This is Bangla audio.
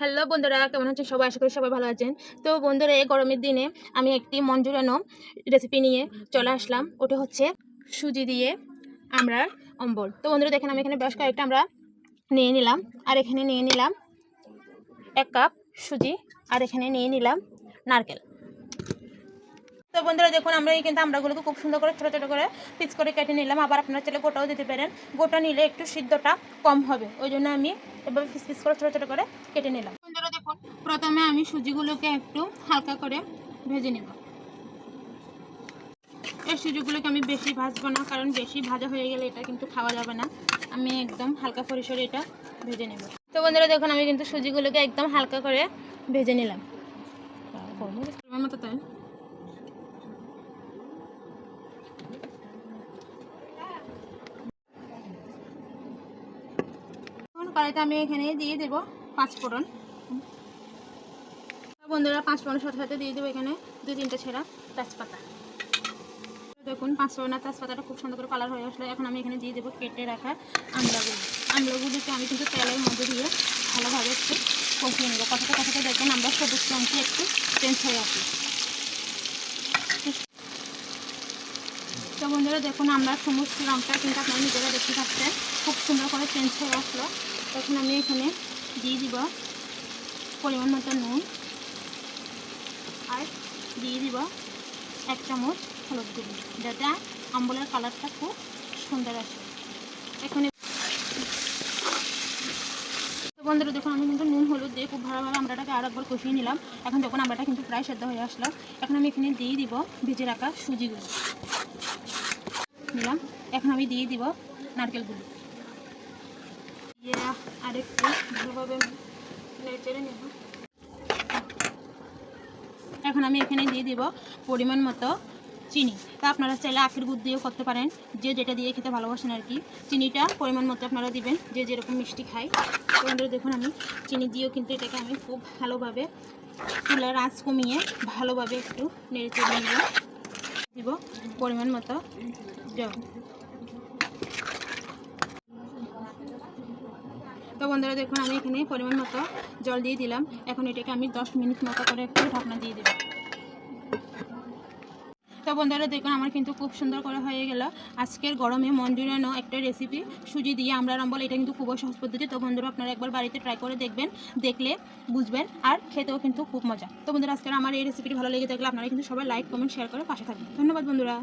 হ্যালো বন্ধুরা, কেমন আছেন সবাই? আশা করি সবাই ভালো আছেন। তো বন্ধুরা, এই গরমের দিনে আমি একটি মন জুড়ানো রেসিপি নিয়ে চলে আসলাম। ওটা হচ্ছে সুজি দিয়ে আমড়ার অম্বল। তো বন্ধুরা দেখেন, আমি এখানে বেশ কয়েকটা আমরা নিয়ে নিলাম। আর এখানে নিয়ে নিলাম 1 কাপ সুজি। আর এখানে নিয়ে নিলাম নারকেল। তো বন্ধুরা দেখুন, আমরা কিন্তু আমড়াগুলোকে খুব সুন্দর করে ছোটো ছোটো করে পিস করে কেটে নিলাম। আবার আপনারা চাইলে গোটাও দিতে পারেন। গোটা নিলে একটু সিদ্ধটা কম হবে, ওই জন্য আমি এভাবে পিস পিস করে ছোটো ছোটো করে কেটে নিলাম। বন্ধুরা দেখুন, প্রথমে আমি সুজিগুলোকে একটু হালকা করে ভেজে নেব। এই সুজিগুলোকে আমি বেশি ভাজবো না, কারণ বেশি ভাজা হয়ে গেলে এটা কিন্তু খাওয়া যাবে না। আমি একদম হালকা পরিসরে এটা ভেজে নেব। তো বন্ধুরা দেখুন, আমি কিন্তু সুজিগুলোকে একদম হালকা করে ভেজে নিলাম। মতো তাই কড়াইতে আমি এখানে দিয়ে দেবো 5 ফোড়ন। বন্ধুরা 5 ফোড়নের সাথে সাথে দিয়ে দেবো এখানে 2-3টে ছেঁড়া তেজপাতা। দেখুন 5 ফোড়ন আর তেজপাতাটা খুব সুন্দর করে কালার হয়ে আসলো। এখন আমি এখানে দিয়ে দেবো কেটে রাখা আমড়াগুলিকে আমি কিন্তু তেলের মধ্যে দিয়ে ভালোভাবে একটু কষিয়ে নেবো। কথাটা দেখবেন আমরা সবুজ রঙটি একটু চেঞ্জ হয়ে আসি। তো বন্ধুরা দেখুন, আমরা সমস্ত রঙটা কিন্তু আপনারা নিজেরা দেখতে পাচ্ছেন খুব সুন্দর করে চেঞ্জ হয়ে আসলো। তখন আমি এখানে দিয়ে দিব পরিমাণ মতো নুন, আর দিয়ে দিব 1 চামচ হলুদ গুঁড়ো, যাতে আম্বলের কালারটা খুব সুন্দর আসে। এখানে বন্ধুরা দেখুন, আমি কিন্তু নুন হলুদ দিয়ে খুব ভালোভাবে আমড়াটাকে আর একবার কষিয়ে নিলাম। এখন দেখুন আমড়াটা কিন্তু প্রায় সেদ্ধ হয়ে আসলো। এখন আমি এখানে দিয়ে দিব ভেজে রাখা সুজিগুলো নিলাম। এখন আমি দিয়ে দিব নারকেলগুলো দিয়ে আরেকটু ভালোভাবে নেড়ে নেব। এখন আমি এখানে দিয়ে দিব পরিমাণ মতো চিনি। তা আপনারা চাইলে আখের গুড় দিয়েও করতে পারেন, যে যেটা দিয়ে খেতে ভালোবাসেন আর কি। চিনিটা পরিমাণ মতো আপনারা দিবেন, যে যেরকম মিষ্টি খায়। তো বন্ধুরা দেখুন, আমি চিনি দিয়েও কিন্তু এটাকে আমি খুব ভালোভাবে চুলার আঁচ কমিয়ে ভালোভাবে একটু নেড়ে চেড়ে দিব পরিমাণ মতো জল। তো বন্ধুরা দেখুন, আমি এখানে পরিমাণ মতো জল দিয়ে দিলাম। এখন এটাকে আমি 10 মিনিট মতো করে একটু ঢাকনা দিয়ে দেব। তো বন্ধুরা দেখুন, আমার কিন্তু খুব সুন্দর করে হয়ে গেল আজকের গরমে মন জুড়ানো একটা রেসিপি সুজি দিয়ে আমড়ার অম্বল। এটা কিন্তু খুবই সহজ পদ্ধতি। তো বন্ধুরা আপনারা একবার বাড়িতে ট্রাই করে দেখবেন, দেখলে বুঝবেন, আর খেতেও কিন্তু খুব মজা। তো বন্ধুরা আজকের আমার এই রেসিপিটি ভালো লেগে থাকলে আপনারা কিন্তু সবাই লাইক কমেন্ট শেয়ার করে পাশে থাকবেন। ধন্যবাদ বন্ধুরা।